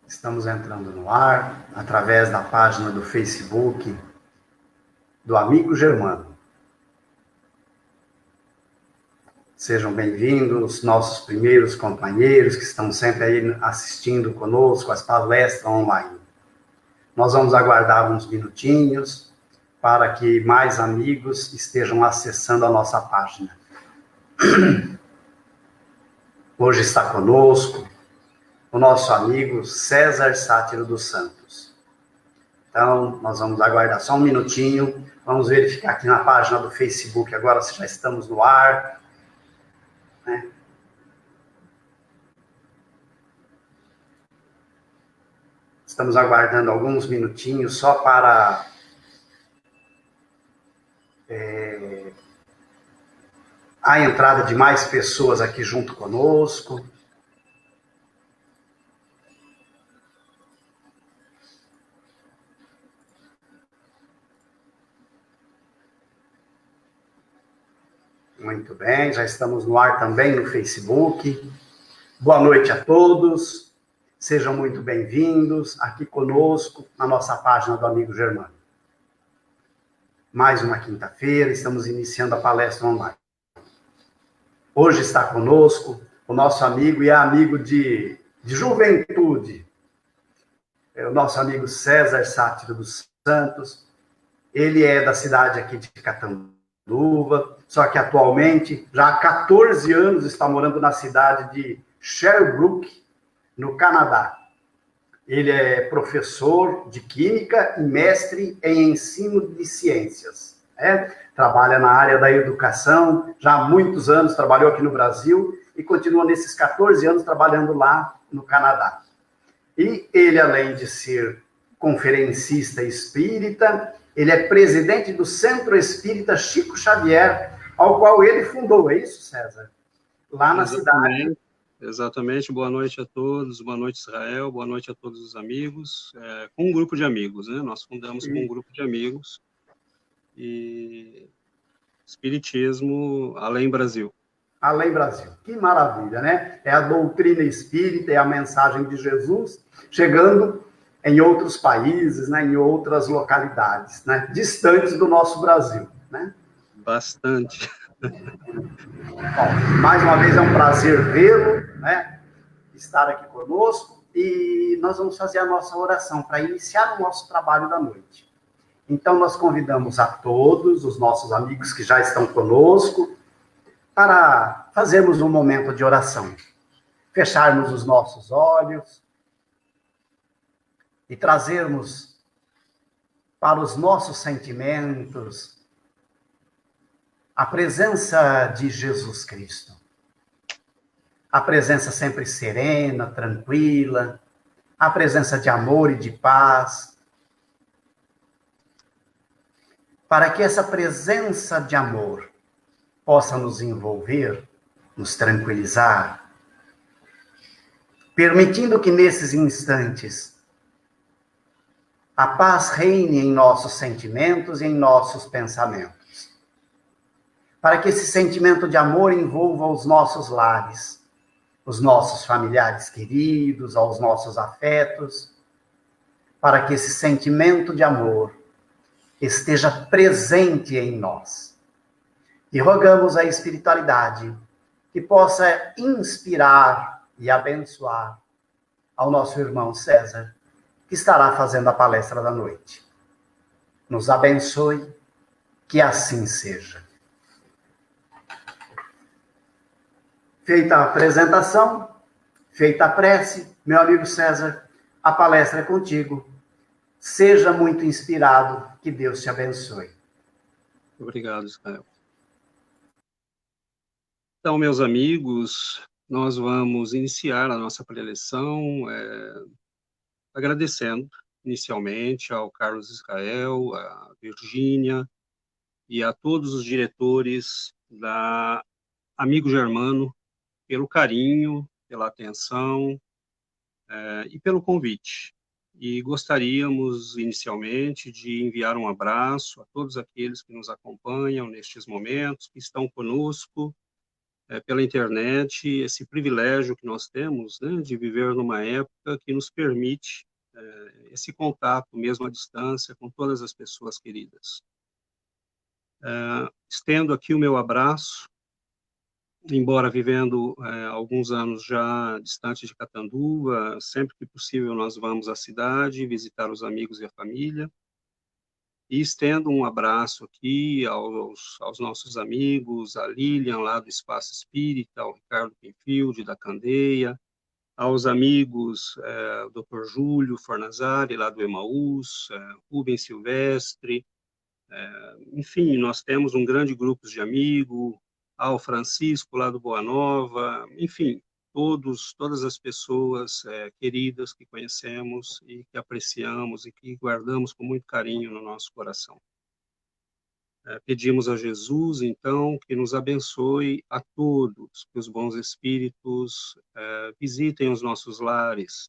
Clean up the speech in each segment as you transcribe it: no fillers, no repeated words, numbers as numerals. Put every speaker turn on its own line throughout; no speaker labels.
Estamos entrando no ar através da página do Facebook do Amigo Germano. Sejam bem-vindos, nossos primeiros companheiros que estão sempre aí assistindo conosco as palestras online. Nós vamos aguardar uns minutinhos para que mais amigos estejam acessando a nossa página. Hoje está conosco o nosso amigo César Sátiro dos Santos. Então, nós vamos aguardar só um minutinho, vamos verificar aqui na página do Facebook agora se já estamos no ar, né? Estamos aguardando alguns minutinhos só para a entrada de mais pessoas aqui junto conosco. Muito bem, já estamos no ar também no Facebook. Boa noite a todos, sejam muito bem-vindos aqui conosco na nossa página do Amigo Germano. Mais uma quinta-feira, estamos iniciando a palestra online. Hoje está conosco o nosso amigo e amigo de juventude, o nosso amigo César Sátiro dos Santos. Ele é da cidade aqui de Catanduva, só que atualmente, já há 14 anos, está morando na cidade de Sherbrooke, no Canadá. Ele é professor de Química e mestre em Ensino de Ciências. Trabalha na área da educação, já há muitos anos trabalhou aqui no Brasil e continua nesses 14 anos trabalhando lá no Canadá. E ele, além de ser conferencista espírita, ele é presidente do Centro Espírita Chico Xavier, ao qual ele fundou, é isso, César? Lá na cidade.
Exatamente, boa noite a todos, boa noite Israel, boa noite a todos os amigos, com um grupo de amigos, né? Nós fundamos com um grupo de amigos, e Espiritismo Além Brasil.
Além Brasil, que maravilha, né? É a doutrina espírita, é a mensagem de Jesus, chegando em outros países, né? Em outras localidades, né? Distantes do nosso Brasil, né?
Bastante.
Bom, mais uma vez é um prazer vê-lo, né? Estar aqui conosco, e nós vamos fazer a nossa oração para iniciar o nosso trabalho da noite. Então, nós convidamos a todos os nossos amigos que já estão conosco para fazermos um momento de oração. Fecharmos os nossos olhos e trazermos para os nossos sentimentos a presença de Jesus Cristo. A presença sempre serena, tranquila, a presença de amor e de paz. Para que essa presença de amor possa nos envolver, nos tranquilizar, permitindo que nesses instantes a paz reine em nossos sentimentos e em nossos pensamentos. Para que esse sentimento de amor envolva os nossos lares, os nossos familiares queridos, aos nossos afetos, para que esse sentimento de amor esteja presente em nós. E rogamos à espiritualidade que possa inspirar e abençoar ao nosso irmão César, que estará fazendo a palestra da noite. Nos abençoe, que assim seja. Feita a apresentação, feita a prece, meu amigo César, a palestra é contigo. Seja muito inspirado, que Deus te abençoe.
Obrigado, Israel. Então, meus amigos, nós vamos iniciar a nossa preleção agradecendo inicialmente ao Carlos Israel, à Virgínia e a todos os diretores da Amigo Germano pelo carinho, pela atenção e pelo convite. E gostaríamos, inicialmente, de enviar um abraço a todos aqueles que nos acompanham nestes momentos, que estão conosco pela internet, esse privilégio que nós temos, né, de viver numa época que nos permite esse contato, mesmo à distância, com todas as pessoas queridas. Estendo aqui o meu abraço, embora vivendo alguns anos já distante de Catanduva, sempre que possível nós vamos à cidade visitar os amigos e a família. E estendo um abraço aqui aos nossos amigos, a Lilian, lá do Espaço Espírita, ao Ricardo Penfield, da Candeia, aos amigos Dr. Júlio Fornazari, lá do Emaús, Rubens Silvestre, enfim, nós temos um grande grupo de amigos, ao Francisco, lá do Boa Nova, enfim, todas as pessoas queridas que conhecemos e que apreciamos e que guardamos com muito carinho no nosso coração. Pedimos a Jesus, então, que nos abençoe a todos, que os bons espíritos visitem os nossos lares,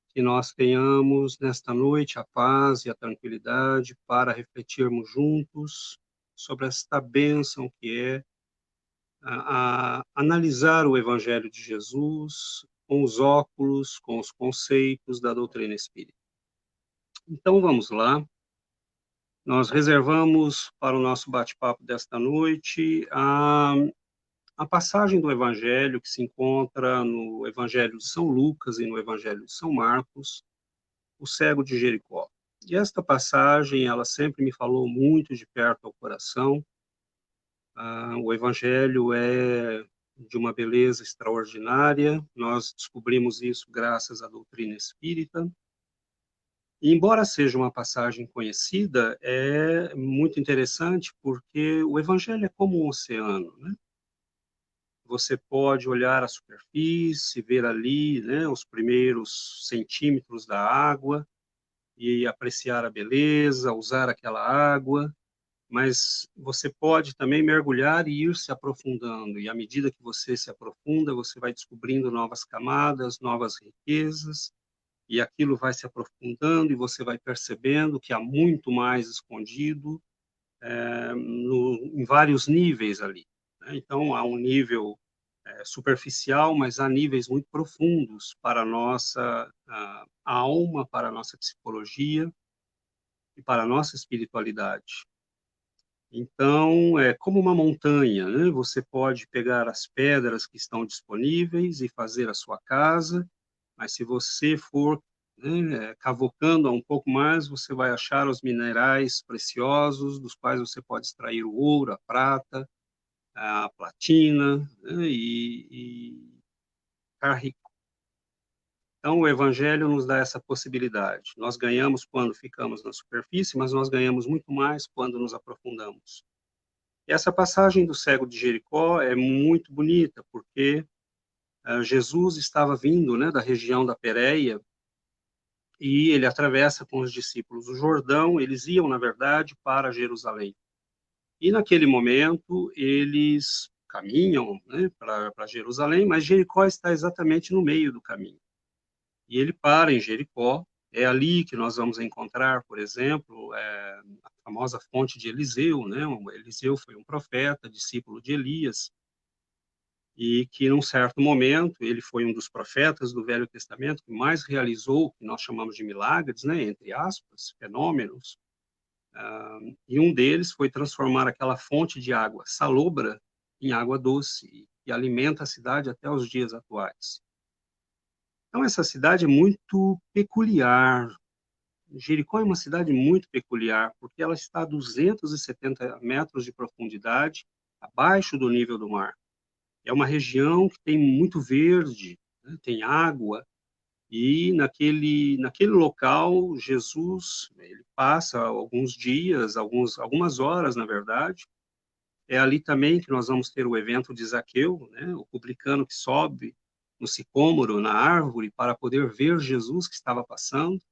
que nós tenhamos nesta noite a paz e a tranquilidade para refletirmos juntos sobre esta bênção que é a analisar o Evangelho de Jesus com os óculos, com os conceitos da doutrina espírita. Então, vamos lá. Nós reservamos para o nosso bate-papo desta noite a passagem do Evangelho que se encontra no Evangelho de São Lucas e no Evangelho de São Marcos, o cego de Jericó. E esta passagem, ela sempre me falou muito de perto ao coração. O Evangelho é de uma beleza extraordinária, nós descobrimos isso graças à doutrina espírita. E, embora seja uma passagem conhecida, é muito interessante porque o Evangelho é como um oceano, né? Você pode olhar a superfície, ver ali, né, os primeiros centímetros da água e apreciar a beleza, usar aquela água, mas você pode também mergulhar e ir se aprofundando, e à medida que você se aprofunda, você vai descobrindo novas camadas, novas riquezas, e aquilo vai se aprofundando e você vai percebendo que há muito mais escondido em vários níveis ali, né? Então, há um nível superficial, mas há níveis muito profundos para a nossa alma, para a nossa psicologia e para a nossa espiritualidade. Então, é como uma montanha, né? Você pode pegar as pedras que estão disponíveis e fazer a sua casa, mas se você for, né, cavocando um pouco mais, você vai achar os minerais preciosos, dos quais você pode extrair o ouro, a prata, a platina, né, e ficar rico. Então, o Evangelho nos dá essa possibilidade. Nós ganhamos quando ficamos na superfície, mas nós ganhamos muito mais quando nos aprofundamos. E essa passagem do cego de Jericó é muito bonita, porque Jesus estava vindo, né, da região da Pérea, e ele atravessa com os discípulos o Jordão. Eles iam, na verdade, para Jerusalém. E naquele momento, eles caminham, né, para Jerusalém, mas Jericó está exatamente no meio do caminho. E ele para em Jericó. É ali que nós vamos encontrar, por exemplo, a famosa fonte de Eliseu, né? Eliseu foi um profeta, discípulo de Elias, e que, num certo momento, ele foi um dos profetas do Velho Testamento que mais realizou o que nós chamamos de milagres, né? Entre aspas, fenômenos, e um deles foi transformar aquela fonte de água salobra em água doce, e alimenta a cidade até os dias atuais. Então, essa cidade é muito peculiar. Jericó é uma cidade muito peculiar, porque ela está a 270 metros de profundidade, abaixo do nível do mar. É uma região que tem muito verde, né? Tem água, e naquele local, Jesus, ele passa alguns dias, algumas horas, na verdade. É ali também que nós vamos ter o evento de Zaqueu, né? O publicano que sobe no sicômoro, na árvore, para poder ver Jesus que estava passando.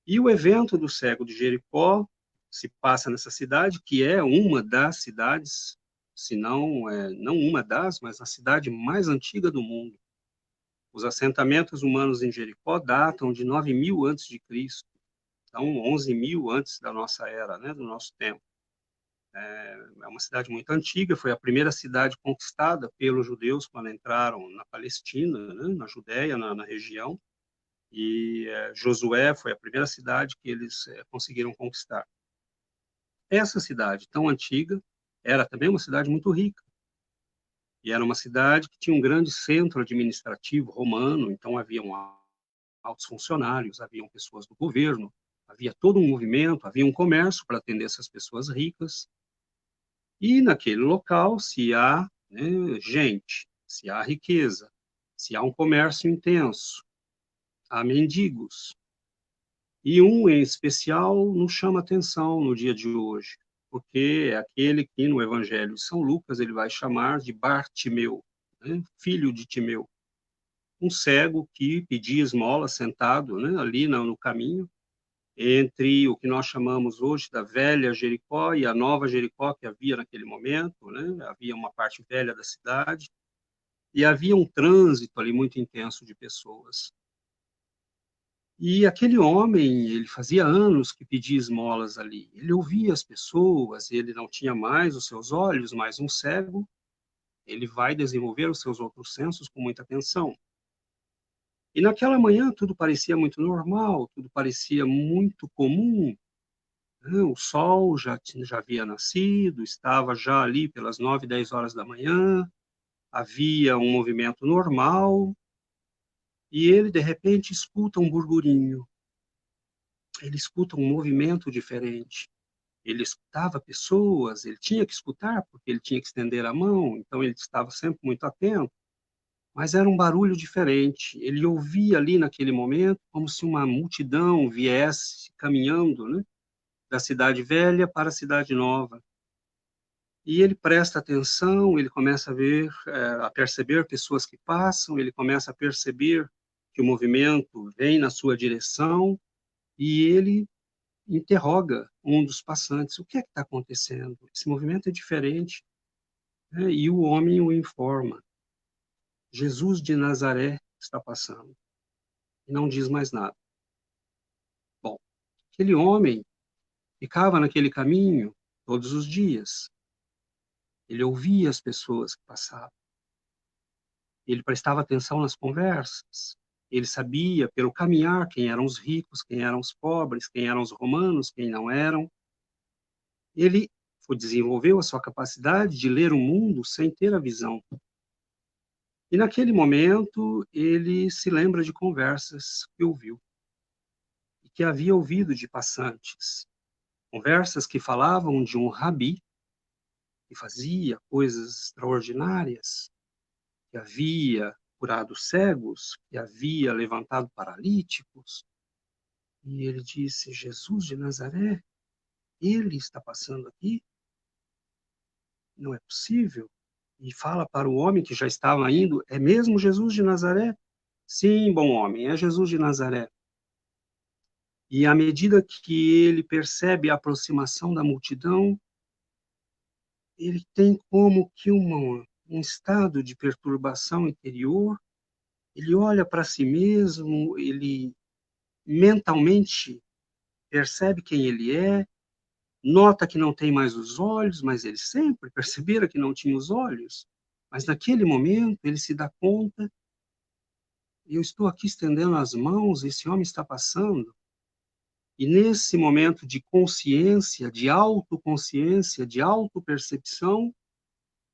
E o evento do cego de Jericó se passa nessa cidade, que é uma das cidades, se não, não uma das, mas a cidade mais antiga do mundo. Os assentamentos humanos em Jericó datam de 9.000 antes de Cristo, então 11.000 antes da nossa era, né, do nosso tempo. é uma cidade muito antiga, foi a primeira cidade conquistada pelos judeus quando entraram na Palestina, né, na Judéia, na região, e Josué foi a primeira cidade que eles conseguiram conquistar. Essa cidade tão antiga era também uma cidade muito rica, e era uma cidade que tinha um grande centro administrativo romano, então haviam altos funcionários, haviam pessoas do governo, havia todo um movimento, havia um comércio para atender essas pessoas ricas, e naquele local, se há, né, gente, se há riqueza, se há um comércio intenso, há mendigos. E um em especial nos chama atenção no dia de hoje, porque é aquele que no Evangelho de São Lucas ele vai chamar de Bartimeu, né, filho de Timeu, um cego que pedia esmola sentado, né, ali no caminho, entre o que nós chamamos hoje da velha Jericó e a nova Jericó que havia naquele momento, né? Havia uma parte velha da cidade e havia um trânsito ali muito intenso de pessoas. E aquele homem, ele fazia anos que pedia esmolas ali. Ele ouvia as pessoas, ele não tinha mais os seus olhos, mas um cego, ele vai desenvolver os seus outros sensos com muita atenção. E naquela manhã tudo parecia muito normal, tudo parecia muito comum, né? O sol já havia nascido, estava já ali pelas 9, 10 horas da manhã, havia um movimento normal, e ele, de repente, escuta um burburinho, ele escuta um movimento diferente. Ele escutava pessoas, ele tinha que escutar, porque ele tinha que estender a mão, então ele estava sempre muito atento, mas era um barulho diferente. Ele ouvia ali naquele momento como se uma multidão viesse caminhando, né, da cidade velha para a cidade nova. E ele presta atenção, ele começa a ver, a perceber pessoas que passam, ele começa a perceber que o movimento vem na sua direção e ele interroga um dos passantes: o que é que está acontecendo? Esse movimento é diferente, né? E o homem o informa: Jesus de Nazaré está passando. E não diz mais nada. Bom, aquele homem ficava naquele caminho todos os dias. Ele ouvia as pessoas que passavam. Ele prestava atenção nas conversas. Ele sabia, pelo caminhar, quem eram os ricos, quem eram os pobres, quem eram os romanos, quem não eram. Ele desenvolveu a sua capacidade de ler o mundo sem ter a visão. E naquele momento, ele se lembra de conversas que ouviu e que havia ouvido de passantes. Conversas que falavam de um rabi que fazia coisas extraordinárias, que havia curado cegos, que havia levantado paralíticos. E ele disse: Jesus de Nazaré, ele está passando aqui? Não é possível. E fala para o homem que já estava indo: é mesmo Jesus de Nazaré? Sim, bom homem, é Jesus de Nazaré. E à medida que ele percebe a aproximação da multidão, ele tem como que um estado de perturbação interior, ele olha para si mesmo, ele mentalmente percebe quem ele é, nota que não tem mais os olhos, mas ele sempre percebera que não tinha os olhos. Mas naquele momento ele se dá conta: eu estou aqui estendendo as mãos, esse homem está passando. E nesse momento de consciência, de autoconsciência, de autopercepção,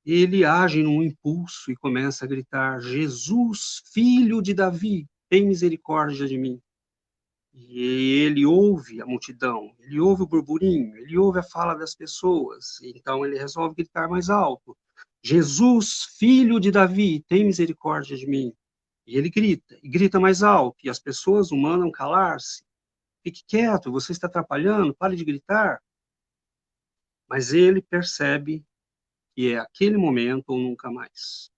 ele age num impulso e começa a gritar: Jesus, filho de Davi, tem misericórdia de mim. E ele ouve a multidão, ele ouve o burburinho, ele ouve a fala das pessoas. Então ele resolve gritar mais alto: Jesus, filho de Davi, tem misericórdia de mim. E ele grita, e grita mais alto, e as pessoas o mandam calar-se. Fique quieto, você está atrapalhando, pare de gritar. Mas ele percebe que é aquele momento ou nunca mais.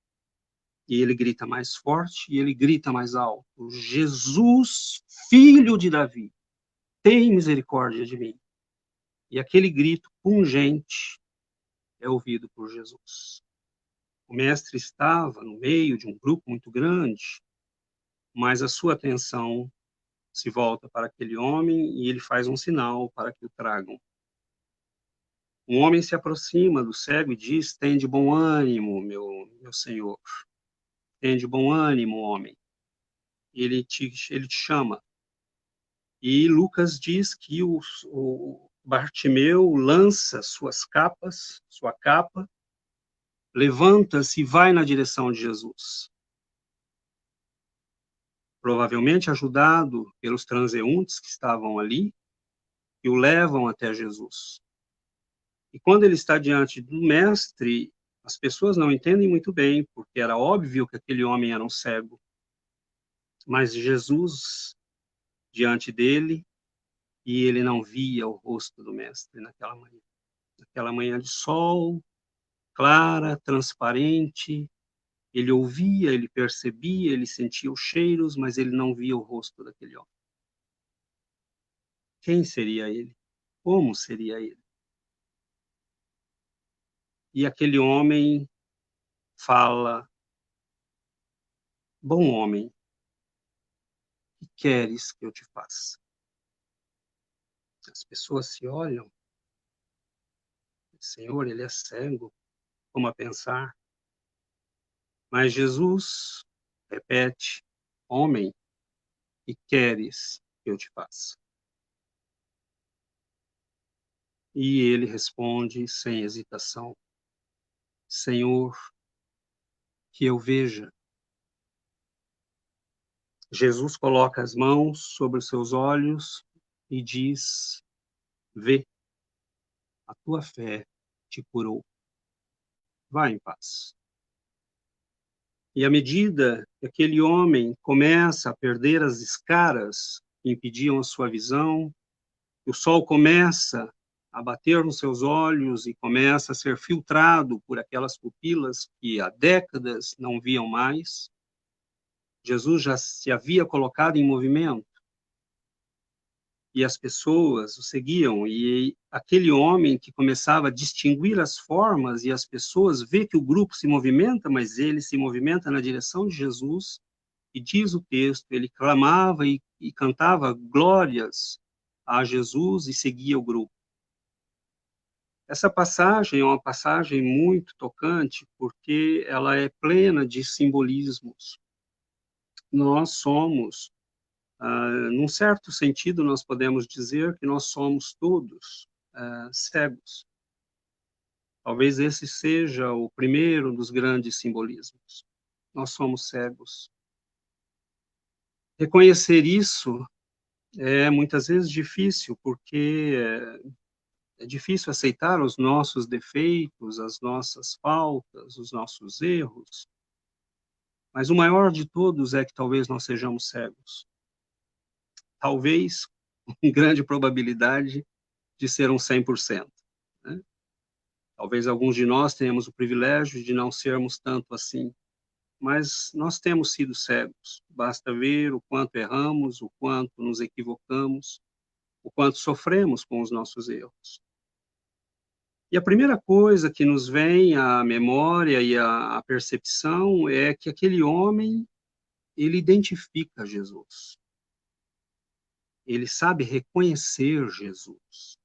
E ele grita mais forte, e ele grita mais alto: Jesus, filho de Davi, tem misericórdia de mim. E aquele grito pungente é ouvido por Jesus. O mestre estava no meio de um grupo muito grande, mas a sua atenção se volta para aquele homem e ele faz um sinal para que o tragam. Um homem se aproxima do cego e diz: "Tende bom ânimo, meu senhor. Tende bom ânimo, homem. Ele te chama." E Lucas diz que o Bartimeu lança sua capa, levanta-se e vai na direção de Jesus. Provavelmente ajudado pelos transeuntes que estavam ali, e o levam até Jesus. E quando ele está diante do mestre, as pessoas não entendem muito bem, porque era óbvio que aquele homem era um cego. Mas Jesus diante dele, e ele não via o rosto do mestre naquela manhã. Naquela manhã de sol, clara, transparente, ele ouvia, ele percebia, ele sentia os cheiros, mas ele não via o rosto daquele homem. Quem seria ele? Como seria ele? E aquele homem fala: "Bom homem, o que queres que eu te faça?" As pessoas se olham: "Senhor, ele é cego, como a pensar?" Mas Jesus repete: "Homem, o que queres que eu te faça?" E ele responde sem hesitação: "Senhor, que eu veja." Jesus coloca as mãos sobre os seus olhos e diz: "Vê, a tua fé te curou. Vá em paz." E à medida que aquele homem começa a perder as escaras que impediam a sua visão, o sol começa a bater nos seus olhos e começa a ser filtrado por aquelas pupilas que há décadas não viam mais, Jesus já se havia colocado em movimento e as pessoas o seguiam, e aquele homem que começava a distinguir as formas e as pessoas vê que o grupo se movimenta, mas ele se movimenta na direção de Jesus, e diz o texto, ele clamava e cantava glórias a Jesus e seguia o grupo. Essa passagem é uma passagem muito tocante, porque ela é plena de simbolismos. Nós somos, num certo sentido, nós podemos dizer que nós somos todos cegos. Talvez esse seja o primeiro dos grandes simbolismos. Nós somos cegos. Reconhecer isso é muitas vezes difícil, porque é difícil aceitar os nossos defeitos, as nossas faltas, os nossos erros. Mas o maior de todos é que talvez nós sejamos cegos. Talvez, com grande probabilidade de ser um 100%, né? Talvez alguns de nós tenhamos o privilégio de não sermos tanto assim, mas nós temos sido cegos. Basta ver o quanto erramos, o quanto nos equivocamos, o quanto sofremos com os nossos erros. E a primeira coisa que nos vem à memória e à percepção é que aquele homem, ele identifica Jesus. Ele sabe reconhecer Jesus.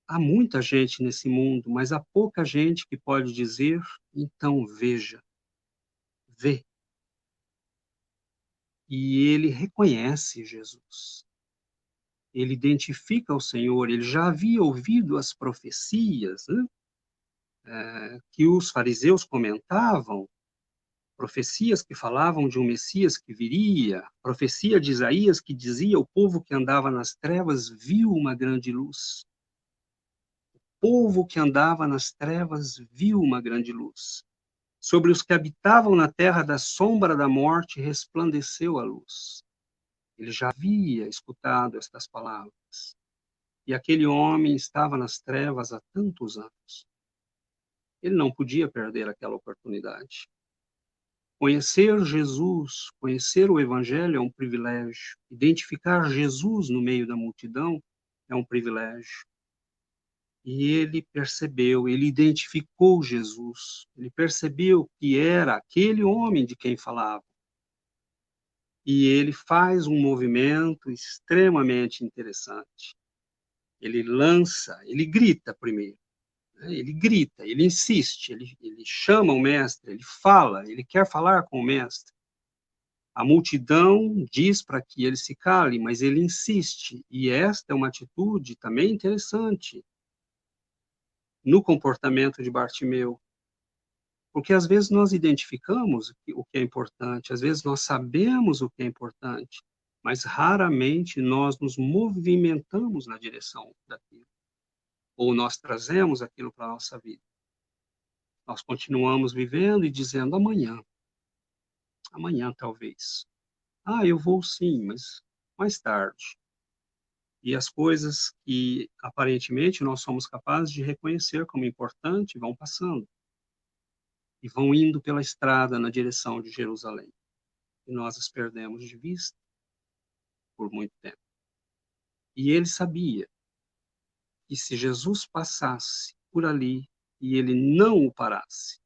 Há muita gente nesse mundo, mas há pouca gente que pode dizer: "Então veja, vê." E ele reconhece Jesus. Ele identifica o Senhor, ele já havia ouvido as profecias, né, que os fariseus comentavam, profecias que falavam de um Messias que viria, profecia de Isaías que dizia: "O povo que andava nas trevas viu uma grande luz." O povo que andava nas trevas viu uma grande luz. Sobre os que habitavam na terra da sombra da morte resplandeceu a luz. Ele já havia escutado estas palavras. E aquele homem estava nas trevas há tantos anos. Ele não podia perder aquela oportunidade. Conhecer Jesus, conhecer o Evangelho é um privilégio. Identificar Jesus no meio da multidão é um privilégio. E ele percebeu, ele identificou Jesus, ele percebeu que era aquele homem de quem falava. E ele faz um movimento extremamente interessante. ele lança, ele grita primeiro. Ele grita, ele insiste, ele chama o mestre, ele fala, ele quer falar com o mestre. A multidão diz para que ele se cale, mas ele insiste. E esta é uma atitude também interessante no comportamento de Bartimeu. Porque às vezes nós identificamos o que é importante, às vezes nós sabemos o que é importante, mas raramente nós nos movimentamos na direção daquilo. Ou nós trazemos aquilo para a nossa vida. Nós continuamos vivendo e dizendo amanhã talvez. Eu vou sim, mas mais tarde. E as coisas que aparentemente nós somos capazes de reconhecer como importante vão passando e vão indo pela estrada na direção de Jerusalém. E nós as perdemos de vista por muito tempo. E ele sabia que se Jesus passasse por ali e ele não o parasse,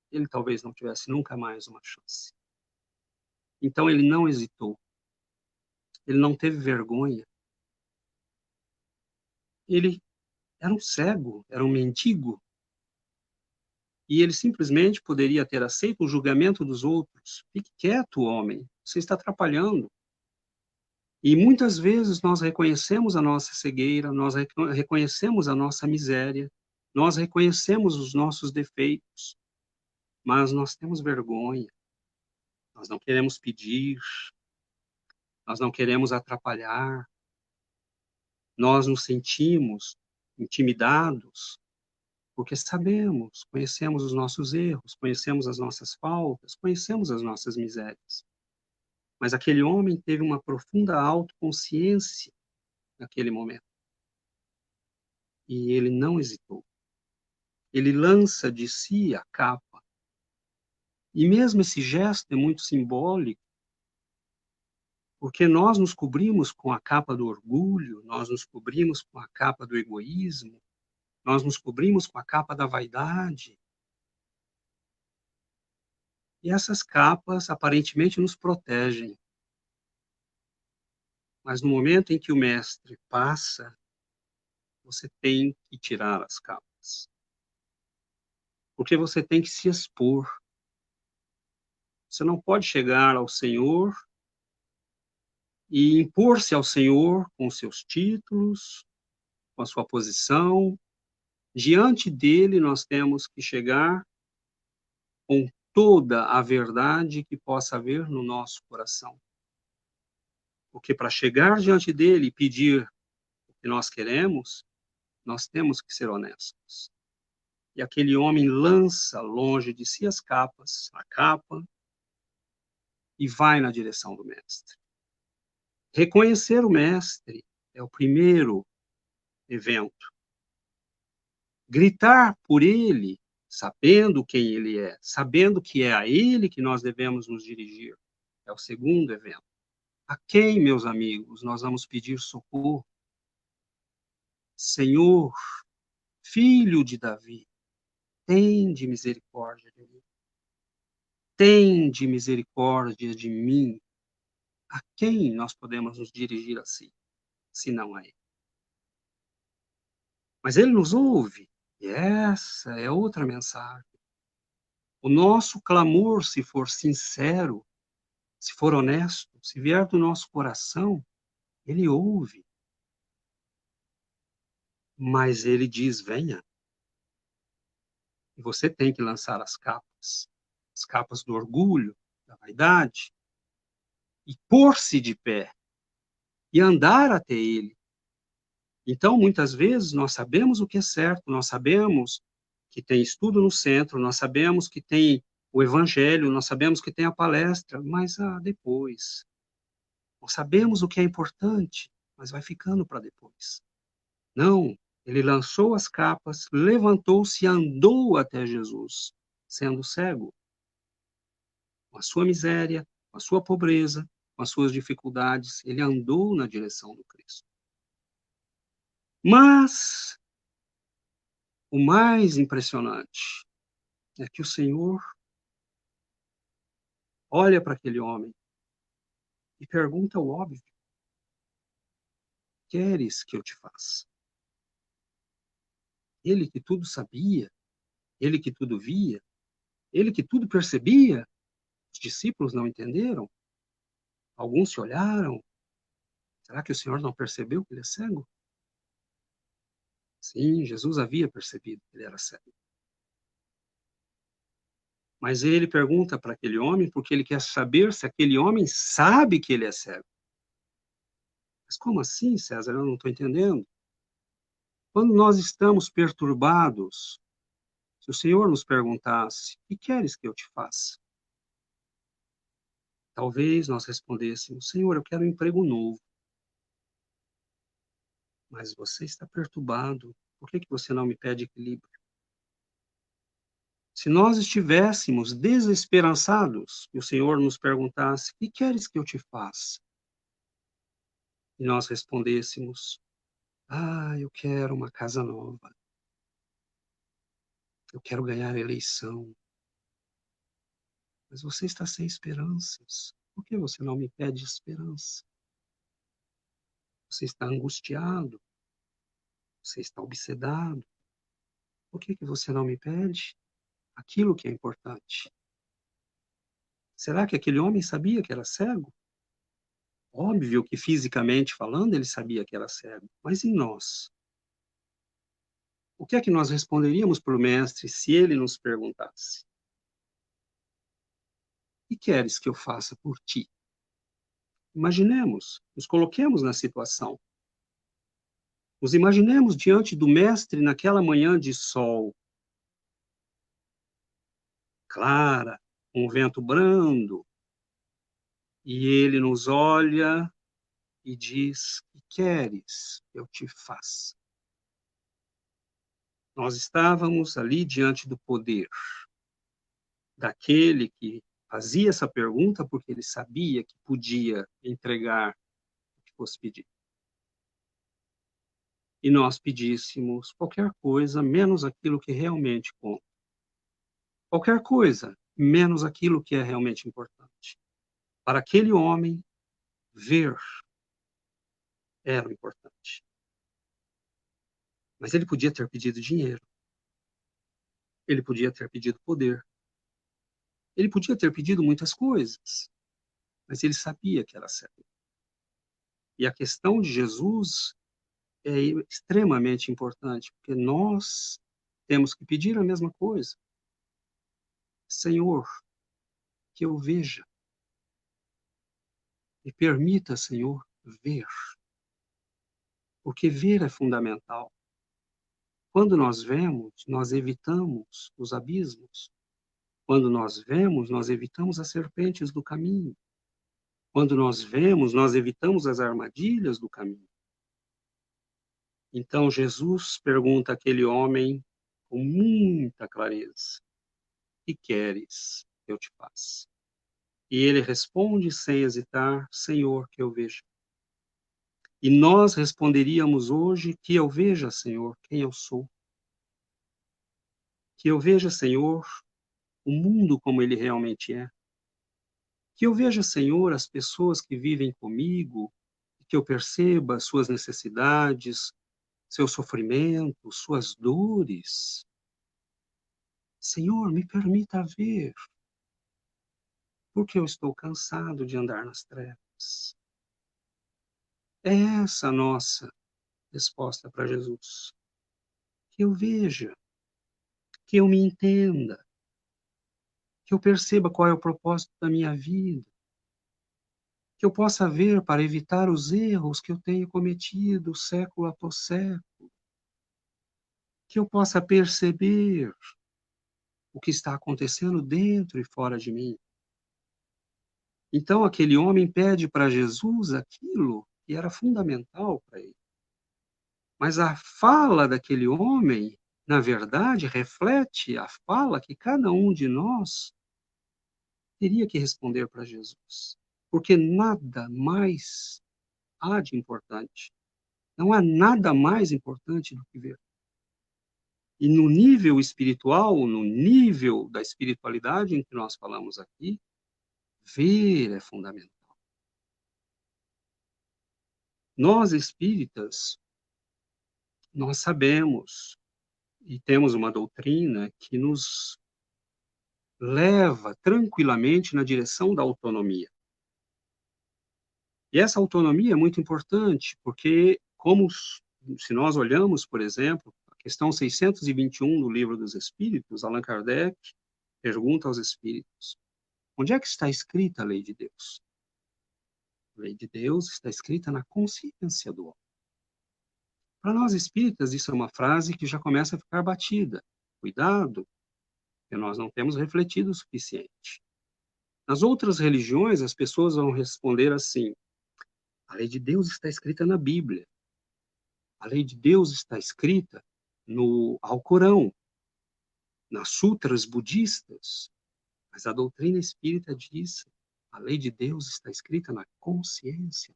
ele talvez não tivesse nunca mais uma chance. Então ele não hesitou. Ele não teve vergonha. Ele era um cego, era um mendigo. E ele simplesmente poderia ter aceito o julgamento dos outros. Fique quieto, homem, você está atrapalhando. E muitas vezes nós reconhecemos a nossa cegueira, nós reconhecemos a nossa miséria, nós reconhecemos os nossos defeitos, mas nós temos vergonha, nós não queremos pedir, nós não queremos atrapalhar, nós nos sentimos intimidados, porque sabemos, conhecemos os nossos erros, conhecemos as nossas faltas, conhecemos as nossas misérias. Mas aquele homem teve uma profunda autoconsciência naquele momento. E ele não hesitou. Ele lança de si a capa. E mesmo esse gesto é muito simbólico, porque nós nos cobrimos com a capa do orgulho, nós nos cobrimos com a capa do egoísmo, nós nos cobrimos com a capa da vaidade. E essas capas aparentemente nos protegem. Mas no momento em que o mestre passa, você tem que tirar as capas. Porque você tem que se expor. Você não pode chegar ao Senhor e impor-se ao Senhor com os seus títulos, com a sua posição. Diante dele, nós temos que chegar com toda a verdade que possa haver no nosso coração. Porque para chegar diante dele e pedir o que nós queremos, nós temos que ser honestos. E aquele homem lança longe de si as capas, a capa, e vai na direção do mestre. Reconhecer o mestre é o primeiro evento. Gritar por ele, sabendo quem ele é, sabendo que é a ele que nós devemos nos dirigir, é o segundo evento. A quem, meus amigos, nós vamos pedir socorro? Senhor, filho de Davi, tende misericórdia de mim. Tende misericórdia de mim. A quem nós podemos nos dirigir assim, se não a ele? Mas ele nos ouve, e essa é outra mensagem. O nosso clamor, se for sincero, se for honesto, se vier do nosso coração, ele ouve. Mas ele diz, venha. E você tem que lançar as capas do orgulho, da vaidade, e pôr-se de pé, e andar até ele. Então, muitas vezes, nós sabemos o que é certo, nós sabemos que tem estudo no centro, nós sabemos que tem o evangelho, nós sabemos que tem a palestra, mas depois. Nós sabemos o que é importante, mas vai ficando para depois. Não, ele lançou as capas, levantou-se e andou até Jesus, sendo cego. Com a sua miséria, com a sua pobreza, com as suas dificuldades, ele andou na direção do Cristo. Mas o mais impressionante é que o Senhor olha para aquele homem e pergunta o óbvio. queres que eu te faça? Ele que tudo sabia, ele que tudo via, ele que tudo percebia. Os discípulos não entenderam. Alguns se olharam. Será que o Senhor não percebeu que ele é cego? Sim, Jesus havia percebido que ele era cego. Mas ele pergunta para aquele homem porque ele quer saber se aquele homem sabe que ele é cego. Mas como assim, César? Eu não estou entendendo. Quando nós estamos perturbados, se o Senhor nos perguntasse, o que queres que eu te faça? Talvez nós respondêssemos, Senhor, eu quero um emprego novo. Mas você está perturbado. Por que você não me pede equilíbrio? Se nós estivéssemos desesperançados e o Senhor nos perguntasse, o que queres que eu te faça? E nós respondêssemos, eu quero uma casa nova. Eu quero ganhar a eleição. Mas você está sem esperanças. Por que você não me pede esperança? Você está angustiado. Você está obsedado. Por que você não me pede aquilo que é importante? Será que aquele homem sabia que era cego? Óbvio que fisicamente falando ele sabia que era cego. Mas em nós? O que é que nós responderíamos para o mestre se ele nos perguntasse? O que queres que eu faça por ti? Imaginemos, nos coloquemos na situação. Nos imaginemos diante do mestre naquela manhã de sol clara, um vento brando, e ele nos olha e diz: "Que queres que eu te faça?" Nós estávamos ali diante do poder daquele que fazia essa pergunta porque ele sabia que podia entregar o que fosse pedido. E nós pedíssemos qualquer coisa menos aquilo que realmente conta. Qualquer coisa menos aquilo que é realmente importante. Para aquele homem, ver era o importante. Mas ele podia ter pedido dinheiro. Ele podia ter pedido poder. Ele podia ter pedido muitas coisas. Mas ele sabia que era cego. E a questão de Jesus é extremamente importante, porque nós temos que pedir a mesma coisa. Senhor, que eu veja. Me permita, Senhor, ver. Porque ver é fundamental. Quando nós vemos, nós evitamos os abismos. Quando nós vemos, nós evitamos as serpentes do caminho. Quando nós vemos, nós evitamos as armadilhas do caminho. Então Jesus pergunta àquele homem com muita clareza: "Que queres que eu te faça?" E ele responde sem hesitar: "Senhor, que eu veja." E nós responderíamos hoje: "Que eu veja, Senhor, quem eu sou. Que eu veja, Senhor, o mundo como ele realmente é. Que eu veja, Senhor, as pessoas que vivem comigo, que eu perceba suas necessidades, seu sofrimento, suas dores. Senhor, me permita ver, porque eu estou cansado de andar nas trevas." É essa a nossa resposta para Jesus. Que eu veja, que eu me entenda, que eu perceba qual é o propósito da minha vida, que eu possa ver para evitar os erros que eu tenho cometido século após século, que eu possa perceber o que está acontecendo dentro e fora de mim. Então, aquele homem pede para Jesus aquilo que era fundamental para ele. Mas a fala daquele homem, na verdade, reflete a fala que cada um de nós teria que responder para Jesus. Porque nada mais há de importante. Não há nada mais importante do que ver. E no nível espiritual, no nível da espiritualidade em que nós falamos aqui, ver é fundamental. Nós espíritas, nós sabemos e temos uma doutrina que nos leva tranquilamente na direção da autonomia. E essa autonomia é muito importante, porque se nós olhamos, por exemplo, a questão 621 do Livro dos Espíritos, Allan Kardec pergunta aos espíritos: onde é que está escrita a lei de Deus? A lei de Deus está escrita na consciência do homem. Para nós espíritas, isso é uma frase que já começa a ficar batida. Cuidado, porque nós não temos refletido o suficiente. Nas outras religiões, as pessoas vão responder assim: a lei de Deus está escrita na Bíblia. A lei de Deus está escrita no Alcorão, nas sutras budistas. Mas a doutrina espírita diz: a lei de Deus está escrita na consciência.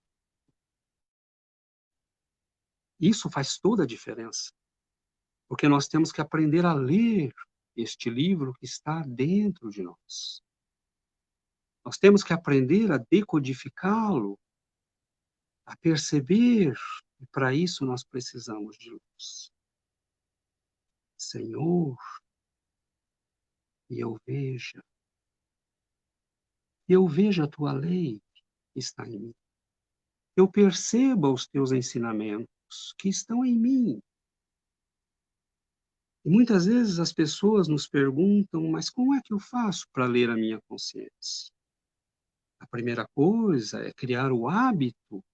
Isso faz toda a diferença, porque nós temos que aprender a ler este livro que está dentro de nós. Nós temos que aprender a decodificá-lo, a perceber, e para isso nós precisamos de luz. Senhor, e eu veja a tua lei que está em mim. Eu perceba os teus ensinamentos que estão em mim. E muitas vezes as pessoas nos perguntam: mas como é que eu faço para ler a minha consciência? A primeira coisa é criar o hábito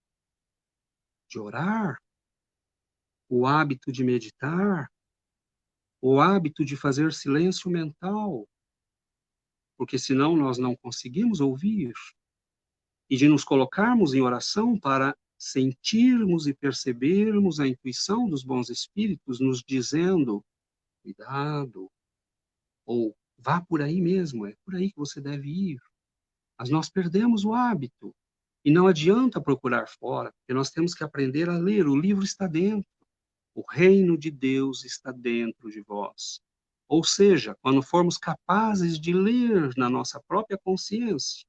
de orar, o hábito de meditar, o hábito de fazer silêncio mental, porque senão nós não conseguimos ouvir, e de nos colocarmos em oração para sentirmos e percebermos a intuição dos bons espíritos nos dizendo: cuidado, ou vá por aí mesmo, é por aí que você deve ir. Mas nós perdemos o hábito, e não adianta procurar fora, porque nós temos que aprender a ler, o livro está dentro, o reino de Deus está dentro de vós. Ou seja, quando formos capazes de ler na nossa própria consciência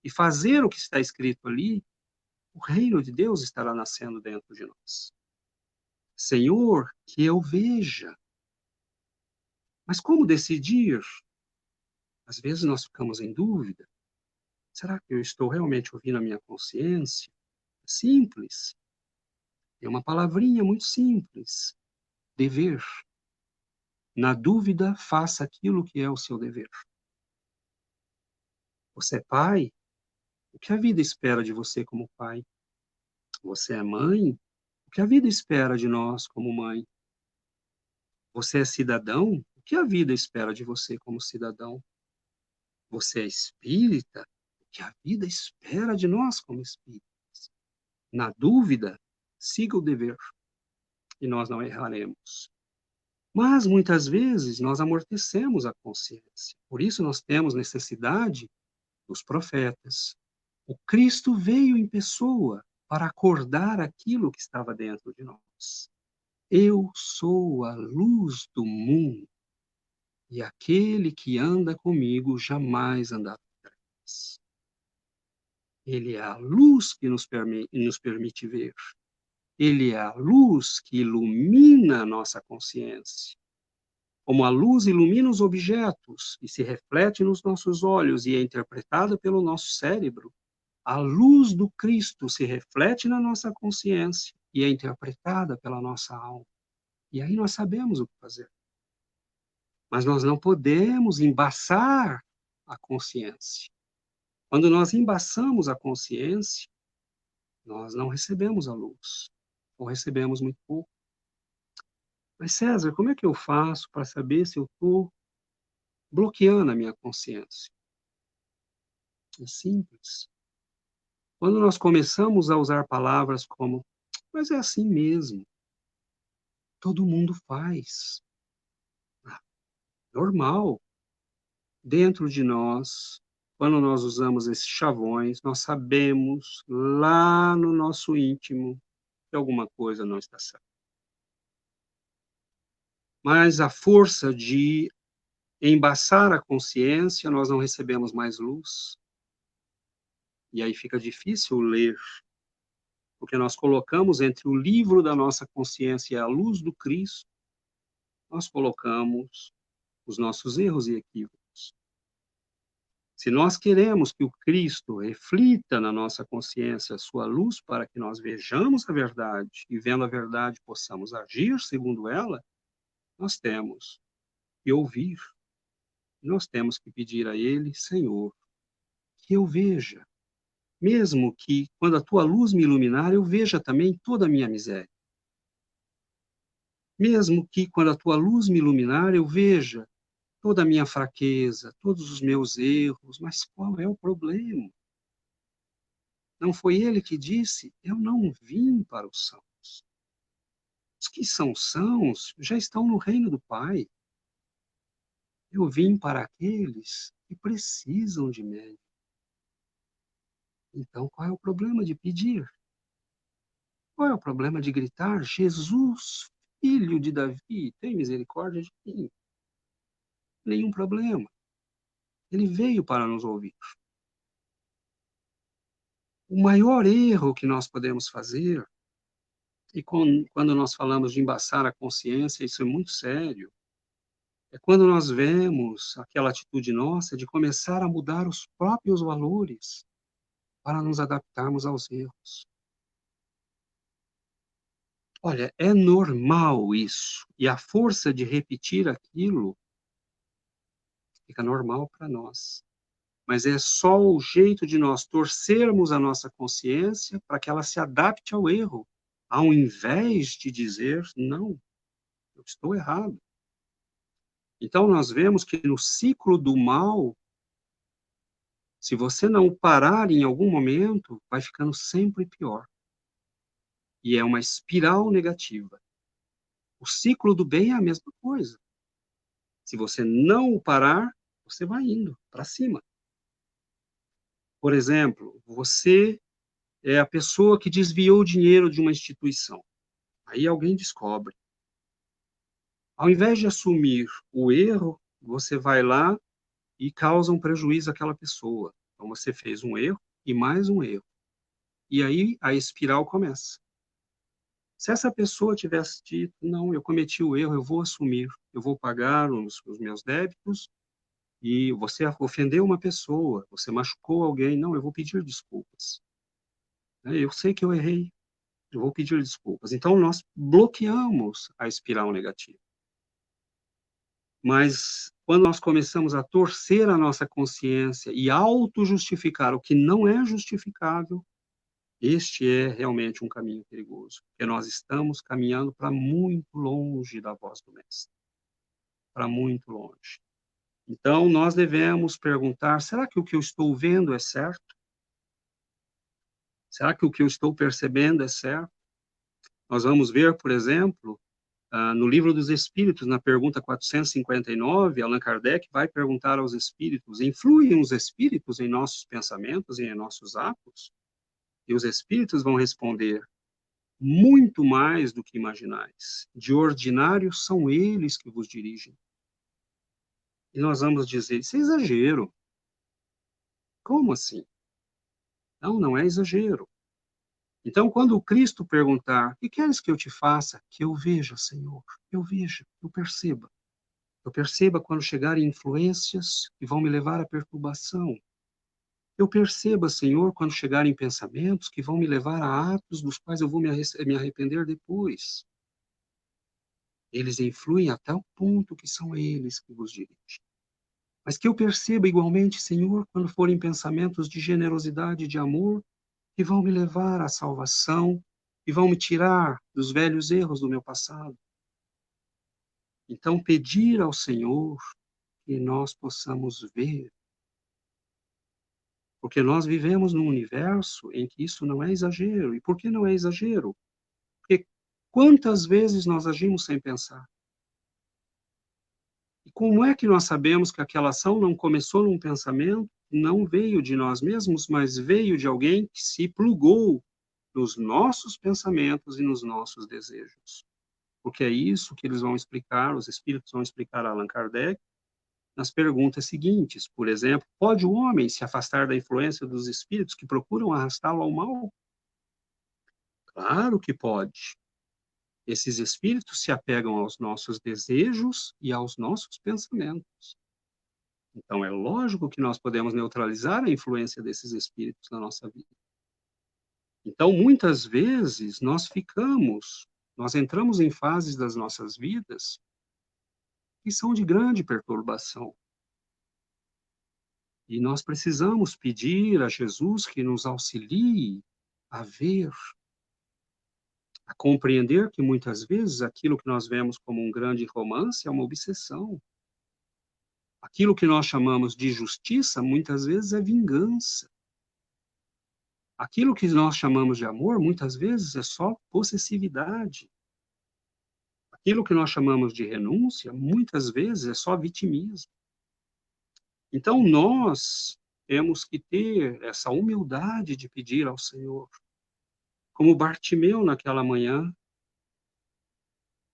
e fazer o que está escrito ali, o reino de Deus estará nascendo dentro de nós. Senhor, que eu veja. Mas como decidir? Às vezes nós ficamos em dúvida. Será que eu estou realmente ouvindo a minha consciência? É simples. É uma palavrinha muito simples. Dever. Na dúvida, faça aquilo que é o seu dever. Você é pai? O que a vida espera de você como pai? Você é mãe? O que a vida espera de nós como mãe? Você é cidadão? O que a vida espera de você como cidadão? Você é espírita? O que a vida espera de nós como espíritas? Na dúvida, siga o dever e nós não erraremos. Mas muitas vezes nós amortecemos a consciência. Por isso nós temos necessidade dos profetas. O Cristo veio em pessoa para acordar aquilo que estava dentro de nós. Eu sou a luz do mundo, e aquele que anda comigo jamais andará em trevas. Ele é a luz que nos permite ver. Ele é a luz que ilumina a nossa consciência. Como a luz ilumina os objetos e se reflete nos nossos olhos e é interpretada pelo nosso cérebro, a luz do Cristo se reflete na nossa consciência e é interpretada pela nossa alma. E aí nós sabemos o que fazer. Mas nós não podemos embaçar a consciência. Quando nós embaçamos a consciência, nós não recebemos a luz, ou recebemos muito pouco. Mas, César, como é que eu faço para saber se eu estou bloqueando a minha consciência? É simples. Quando nós começamos a usar palavras como: mas é assim mesmo, todo mundo faz. Ah, normal. Dentro de nós, quando nós usamos esses chavões, nós sabemos lá no nosso íntimo que alguma coisa não está certa. Mas a força de embaçar a consciência, nós não recebemos mais luz. E aí fica difícil ler, porque nós colocamos entre o livro da nossa consciência e a luz do Cristo, nós colocamos os nossos erros e equívocos. Se nós queremos que o Cristo reflita na nossa consciência a sua luz para que nós vejamos a verdade e, vendo a verdade, possamos agir segundo ela, nós temos que ouvir. Nós temos que pedir a Ele, Senhor, que eu veja, mesmo que, quando a Tua luz me iluminar, eu veja também toda a minha miséria. Mesmo que, quando a Tua luz me iluminar, eu veja toda a minha fraqueza, todos os meus erros, mas qual é o problema? Não foi Ele que disse, eu não vim para os sãos. Os que são sãos já estão no reino do Pai. Eu vim para aqueles que precisam de médico. Então, qual é o problema de pedir? Qual é o problema de gritar, Jesus, filho de Davi, tem misericórdia de mim? Nenhum problema. Ele veio para nos ouvir. O maior erro que nós podemos fazer, e quando nós falamos de embaçar a consciência, isso é muito sério, é quando nós vemos aquela atitude nossa de começar a mudar os próprios valores para nos adaptarmos aos erros. Olha, é normal isso, e a força de repetir aquilo fica normal para nós. Mas é só o jeito de nós torcermos a nossa consciência para que ela se adapte ao erro, ao invés de dizer, não, eu estou errado. Então, nós vemos que no ciclo do mal, se você não parar em algum momento, vai ficando sempre pior. E é uma espiral negativa. O ciclo do bem é a mesma coisa. Se você não o parar, você vai indo para cima. Por exemplo, você é a pessoa que desviou o dinheiro de uma instituição. Aí alguém descobre. Ao invés de assumir o erro, você vai lá e causa um prejuízo àquela pessoa. Então você fez um erro e mais um erro. E aí a espiral começa. Se essa pessoa tivesse dito, não, eu cometi o erro, eu vou assumir, eu vou pagar os meus débitos, e você ofendeu uma pessoa, você machucou alguém, não, eu vou pedir desculpas. Eu sei que eu errei, eu vou pedir desculpas. Então, nós bloqueamos a espiral negativa. Mas, quando nós começamos a torcer a nossa consciência e auto-justificar o que não é justificável, este é realmente um caminho perigoso, porque nós estamos caminhando para muito longe da voz do Mestre. Para muito longe. Então, nós devemos perguntar, será que o que eu estou vendo é certo? Será que o que eu estou percebendo é certo? Nós vamos ver, por exemplo, no Livro dos Espíritos, na pergunta 459, Allan Kardec vai perguntar aos espíritos, influem os espíritos em nossos pensamentos e em nossos atos? E os espíritos vão responder, muito mais do que imaginais. De ordinário, são eles que vos dirigem. E nós vamos dizer, isso é exagero. Como assim? Não, não é exagero. Então, quando o Cristo perguntar, o que queres que eu te faça? Que eu veja, Senhor, eu veja, eu perceba. Eu perceba quando chegarem influências que vão me levar à perturbação. Eu perceba, Senhor, quando chegarem pensamentos que vão me levar a atos dos quais eu vou me arrepender depois. Eles influem até o ponto que são eles que vos dirigem. Mas que eu perceba igualmente, Senhor, quando forem pensamentos de generosidade e de amor, que vão me levar à salvação e vão me tirar dos velhos erros do meu passado. Então, pedir ao Senhor que nós possamos ver, porque nós vivemos num universo em que isso não é exagero. E por que não é exagero? Porque quantas vezes nós agimos sem pensar? E como é que nós sabemos que aquela ação não começou num pensamento, não veio de nós mesmos, mas veio de alguém que se plugou nos nossos pensamentos e nos nossos desejos? Porque é isso que eles vão explicar, os espíritos vão explicar a Allan Kardec, nas perguntas seguintes. Por exemplo, pode o homem se afastar da influência dos espíritos que procuram arrastá-lo ao mal? Claro que pode. Esses espíritos se apegam aos nossos desejos e aos nossos pensamentos. Então, é lógico que nós podemos neutralizar a influência desses espíritos na nossa vida. Então, muitas vezes, nós entramos em fases das nossas vidas que são de grande perturbação. E nós precisamos pedir a Jesus que nos auxilie a ver, a compreender que muitas vezes aquilo que nós vemos como um grande romance é uma obsessão. Aquilo que nós chamamos de justiça, muitas vezes é vingança. Aquilo que nós chamamos de amor, muitas vezes é só possessividade. Aquilo que nós chamamos de renúncia, muitas vezes é só vitimismo. Então, nós temos que ter essa humildade de pedir ao Senhor, como Bartimeu naquela manhã,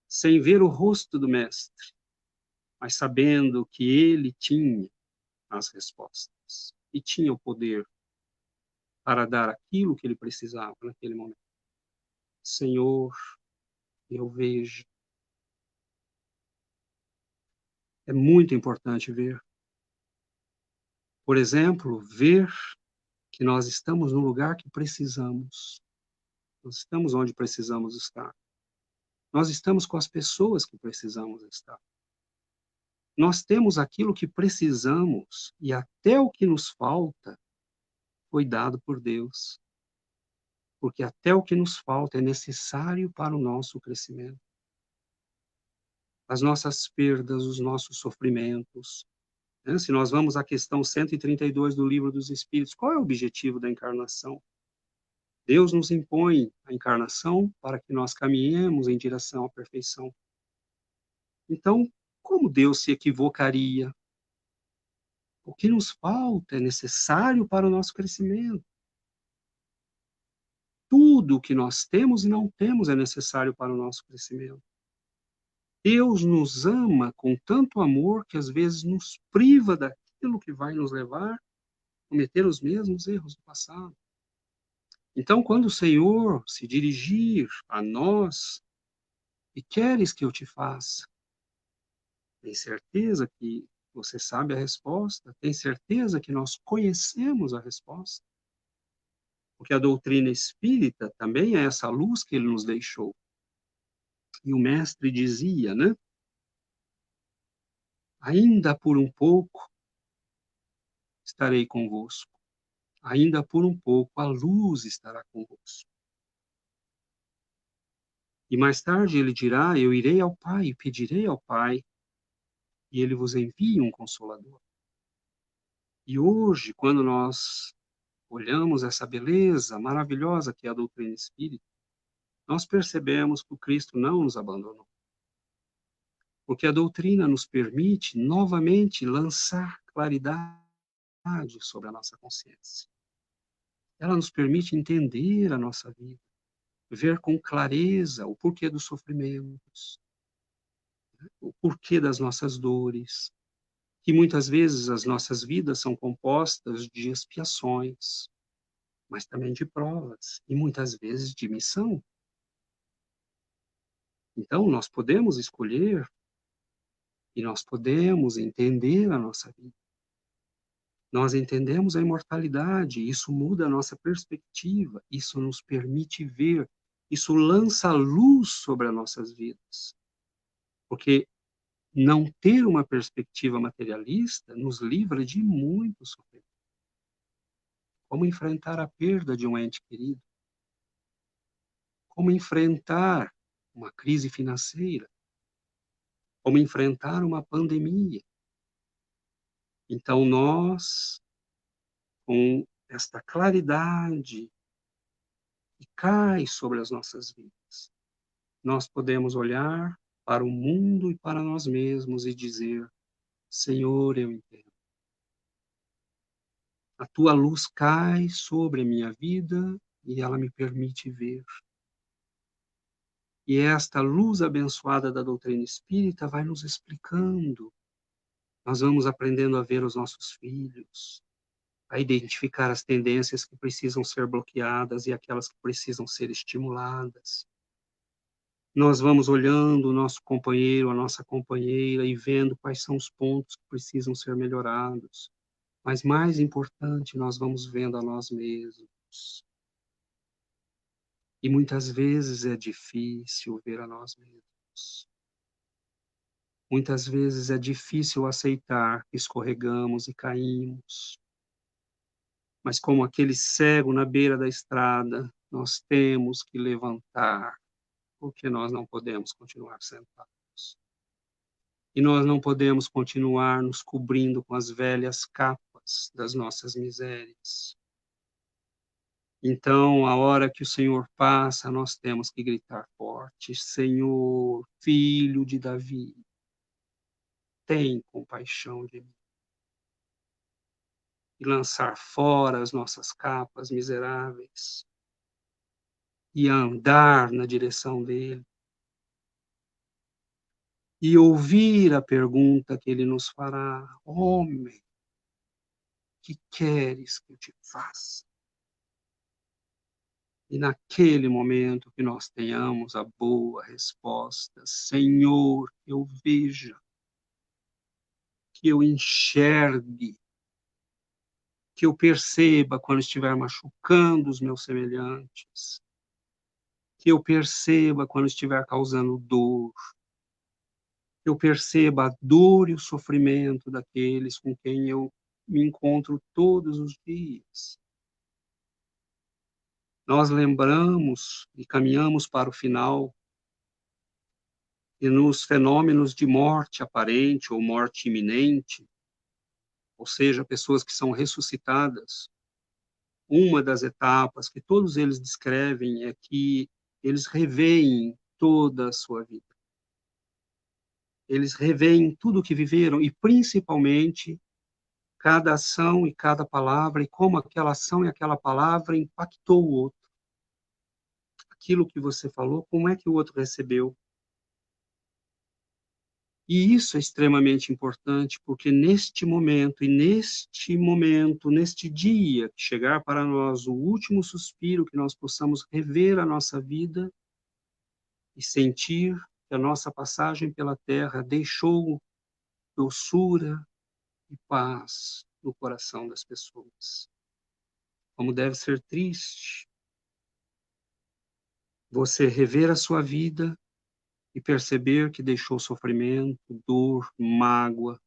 sem ver o rosto do Mestre, mas sabendo que ele tinha as respostas e tinha o poder para dar aquilo que ele precisava naquele momento. Senhor, eu vejo. É muito importante ver. Por exemplo, ver que nós estamos no lugar que precisamos. Nós estamos onde precisamos estar. Nós estamos com as pessoas que precisamos estar. Nós temos aquilo que precisamos e até o que nos falta foi dado por Deus. Porque até o que nos falta é necessário para o nosso crescimento. As nossas perdas, os nossos sofrimentos. Né? Se nós vamos à questão 132 do Livro dos Espíritos, qual é o objetivo da encarnação? Deus nos impõe a encarnação para que nós caminhemos em direção à perfeição. Então, como Deus se equivocaria? O que nos falta é necessário para o nosso crescimento. Tudo o que nós temos e não temos é necessário para o nosso crescimento. Deus nos ama com tanto amor que às vezes nos priva daquilo que vai nos levar a cometer os mesmos erros do passado. Então, quando o Senhor se dirigir a nós, e queres que eu te faça? Tem certeza que você sabe a resposta? Tem certeza que nós conhecemos a resposta? Porque a doutrina espírita também é essa luz que ele nos deixou. E o mestre dizia, né? Ainda por um pouco estarei convosco. Ainda por um pouco a luz estará convosco. E mais tarde ele dirá, eu irei ao Pai e pedirei ao Pai, e ele vos envia um Consolador. E hoje, quando nós olhamos essa beleza maravilhosa que é a doutrina espírita, nós percebemos que o Cristo não nos abandonou. Porque a doutrina nos permite novamente lançar claridade sobre a nossa consciência. Ela nos permite entender a nossa vida, ver com clareza o porquê dos sofrimentos, o porquê das nossas dores, que muitas vezes as nossas vidas são compostas de expiações, mas também de provas, e muitas vezes de missão. Então, nós podemos escolher e nós podemos entender a nossa vida. Nós entendemos a imortalidade, isso muda a nossa perspectiva, isso nos permite ver, isso lança luz sobre as nossas vidas. Porque não ter uma perspectiva materialista nos livra de muito sofrimento. Como enfrentar a perda de um ente querido? Como enfrentar uma crise financeira? Como enfrentar uma pandemia? Então, nós, com esta claridade que cai sobre as nossas vidas, nós podemos olhar para o mundo e para nós mesmos e dizer, Senhor, eu entendo. A tua luz cai sobre a minha vida e ela me permite ver. E esta luz abençoada da doutrina espírita vai nos explicando. Nós vamos aprendendo a ver os nossos filhos, a identificar as tendências que precisam ser bloqueadas e aquelas que precisam ser estimuladas. Nós vamos olhando o nosso companheiro, a nossa companheira e vendo quais são os pontos que precisam ser melhorados. Mas mais importante, nós vamos vendo a nós mesmos. E muitas vezes é difícil ver a nós mesmos. Muitas vezes é difícil aceitar que escorregamos e caímos. Mas como aquele cego na beira da estrada, nós temos que levantar, porque nós não podemos continuar sentados. E nós não podemos continuar nos cobrindo com as velhas capas das nossas misérias. Então, a hora que o Senhor passa, nós temos que gritar forte: Senhor, filho de Davi, tem compaixão de mim. E lançar fora as nossas capas miseráveis e andar na direção dele. E ouvir a pergunta que ele nos fará: homem, que queres que eu te faça? E naquele momento que nós tenhamos a boa resposta: Senhor, que eu veja, que eu enxergue, que eu perceba quando estiver machucando os meus semelhantes, que eu perceba quando estiver causando dor, que eu perceba a dor e o sofrimento daqueles com quem eu me encontro todos os dias. Nós lembramos e caminhamos para o final, e nos fenômenos de morte aparente ou morte iminente, ou seja, pessoas que são ressuscitadas, uma das etapas que todos eles descrevem é que eles reveem toda a sua vida. Eles reveem tudo o que viveram e, principalmente, cada ação e cada palavra e como aquela ação e aquela palavra impactou o outro. Aquilo que você falou, como é que o outro recebeu? E isso é extremamente importante, porque neste momento, neste dia, que chegar para nós o último suspiro, que nós possamos rever a nossa vida e sentir que a nossa passagem pela terra deixou doçura e paz no coração das pessoas. Como deve ser triste você rever a sua vida e perceber que deixou sofrimento, dor, mágoa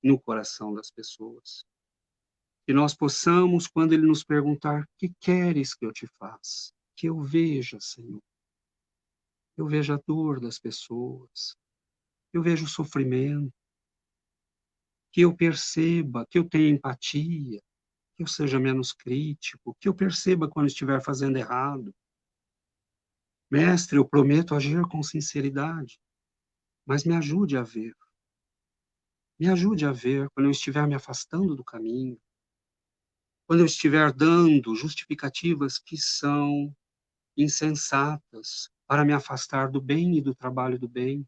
no coração das pessoas. Que nós possamos, quando Ele nos perguntar: que queres que eu te faça? Que eu veja, Senhor. Eu veja a dor das pessoas. Eu veja o sofrimento. Que eu perceba, que eu tenha empatia, que eu seja menos crítico, que eu perceba quando estiver fazendo errado. Mestre, eu prometo agir com sinceridade, mas me ajude a ver. Me ajude a ver quando eu estiver me afastando do caminho, quando eu estiver dando justificativas que são insensatas para me afastar do bem e do trabalho do bem.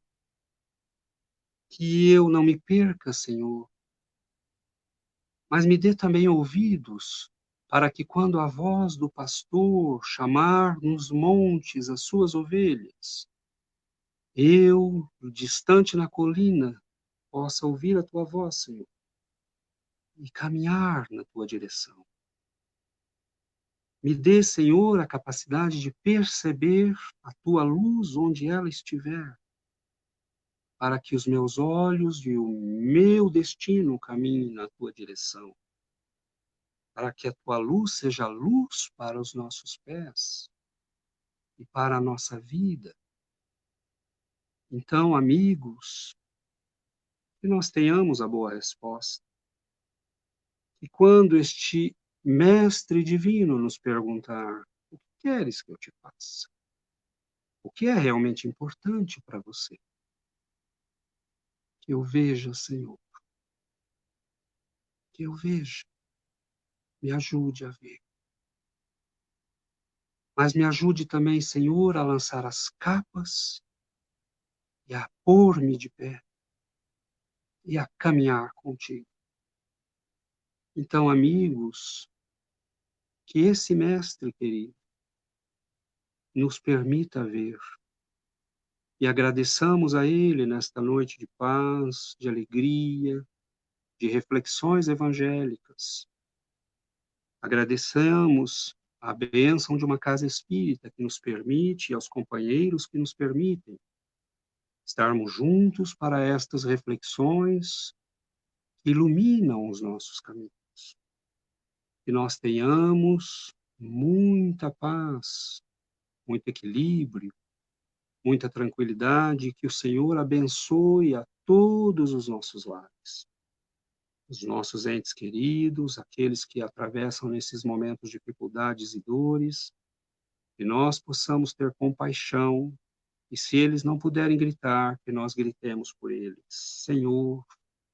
Que eu não me perca, Senhor, mas me dê também ouvidos para que, quando a voz do pastor chamar nos montes as suas ovelhas, eu, distante na colina, possa ouvir a tua voz, Senhor, e caminhar na tua direção. Me dê, Senhor, a capacidade de perceber a tua luz onde ela estiver, para que os meus olhos e o meu destino caminhem na tua direção, para que a tua luz seja luz para os nossos pés e para a nossa vida. Então, amigos, que nós tenhamos a boa resposta. E quando este Mestre Divino nos perguntar: o que queres que eu te faça? O que é realmente importante para você? Que eu veja, Senhor. Que eu veja. Me ajude a ver. Mas me ajude também, Senhor, a lançar as capas e a pôr-me de pé e a caminhar contigo. Então, amigos, que esse mestre querido nos permita ver e agradeçamos a ele nesta noite de paz, de alegria, de reflexões evangélicas. Agradeçamos a bênção de uma casa espírita que nos permite, e aos companheiros que nos permitem, estarmos juntos para estas reflexões que iluminam os nossos caminhos. Que nós tenhamos muita paz, muito equilíbrio, muita tranquilidade, que o Senhor abençoe a todos os nossos lares, os nossos entes queridos, aqueles que atravessam nesses momentos de dificuldades e dores, que nós possamos ter compaixão, e se eles não puderem gritar, que nós gritemos por eles. Senhor,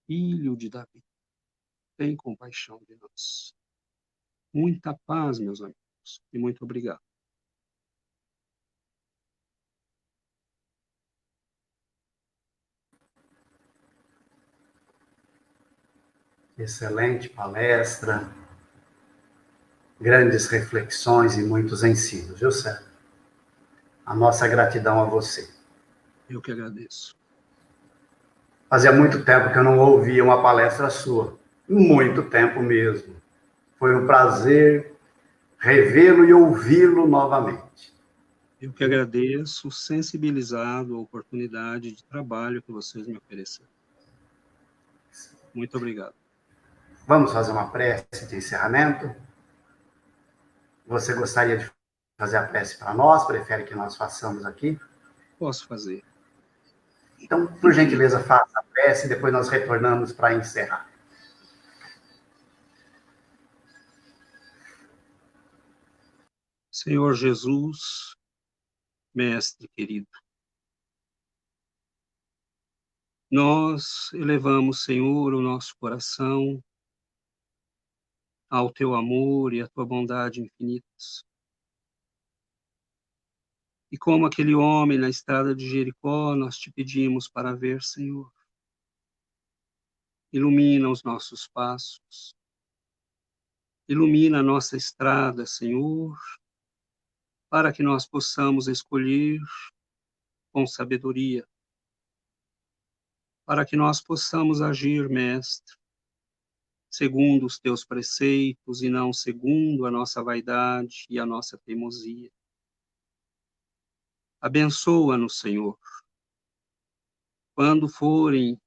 Filho de Davi, tem compaixão de nós. Muita paz, meus amigos, e muito obrigado.
Excelente palestra, grandes reflexões e muitos ensinos, viu, Sérgio? A nossa gratidão a você.
Eu que agradeço.
Fazia muito tempo que eu não ouvia uma palestra sua. Muito tempo mesmo. Foi um prazer revê-lo e ouvi-lo novamente.
Eu que agradeço, sensibilizado, a oportunidade de trabalho que vocês me ofereceram. Muito obrigado.
Vamos fazer uma prece de encerramento? Você gostaria de fazer a prece para nós? Prefere que nós façamos aqui?
Posso fazer.
Então, por gentileza, faça a prece e depois nós retornamos para encerrar.
Senhor Jesus, Mestre querido, nós elevamos, Senhor, o nosso coração ao teu amor e à tua bondade infinitas. E como aquele homem na estrada de Jericó, nós te pedimos para ver, Senhor. Ilumina os nossos passos. Ilumina a nossa estrada, Senhor, para que nós possamos escolher com sabedoria, para que nós possamos agir, Mestre, segundo os teus preceitos e não segundo a nossa vaidade e a nossa teimosia. Abençoa-nos, Senhor. Quando forem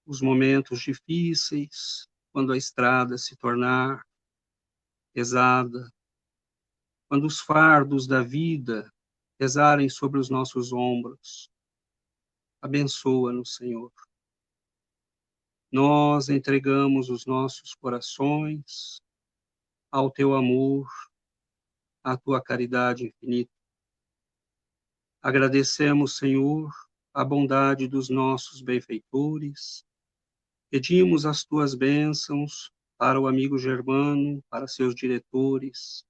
os momentos difíceis, quando a estrada se tornar pesada, quando os fardos da vida pesarem sobre os nossos ombros, abençoa-nos, Senhor. Nós entregamos os nossos corações ao teu amor, à tua caridade infinita. Agradecemos, Senhor, a bondade dos nossos benfeitores. Pedimos as tuas bênçãos para o amigo Germano, para seus diretores,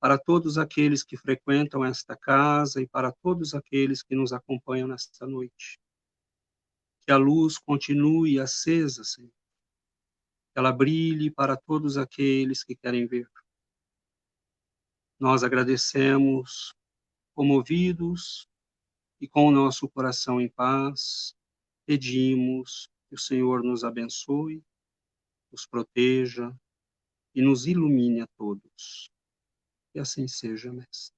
para todos aqueles que frequentam esta casa e para todos aqueles que nos acompanham nesta noite. Que a luz continue acesa, Senhor. Que ela brilhe para todos aqueles que querem ver. Nós agradecemos, comovidos e com o nosso coração em paz, pedimos que o Senhor nos abençoe, nos proteja e nos ilumine a todos. Que assim seja, Mestre.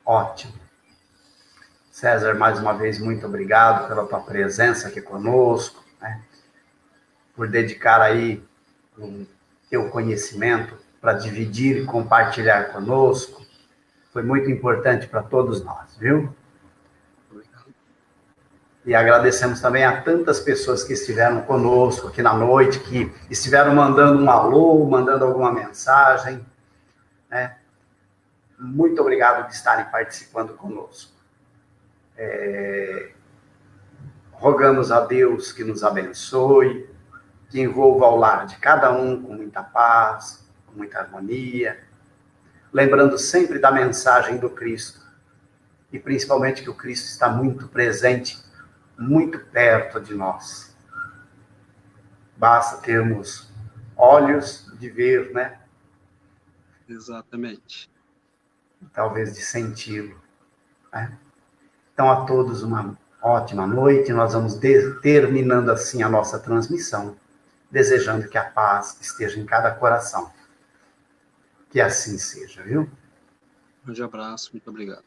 Ótimo. César, mais uma vez, muito obrigado pela tua presença aqui conosco, né? Por dedicar aí o teu conhecimento para dividir e compartilhar conosco. Foi muito importante para todos nós, viu?
Obrigado.
E agradecemos também a tantas pessoas que estiveram conosco aqui na noite, que estiveram mandando um alô, mandando alguma mensagem, né? Muito obrigado de estarem participando conosco. Rogamos a Deus que nos abençoe, que envolva o lar de cada um com muita paz, com muita harmonia, lembrando sempre da mensagem do Cristo, e principalmente que o Cristo está muito presente, muito perto de nós. Basta termos olhos de ver, né?
Exatamente.
Talvez de senti-lo, né? Então, a todos uma ótima noite. Nós vamos terminando assim a nossa transmissão, desejando que a paz esteja em cada coração. Que assim seja, viu?
Um grande abraço, muito obrigado.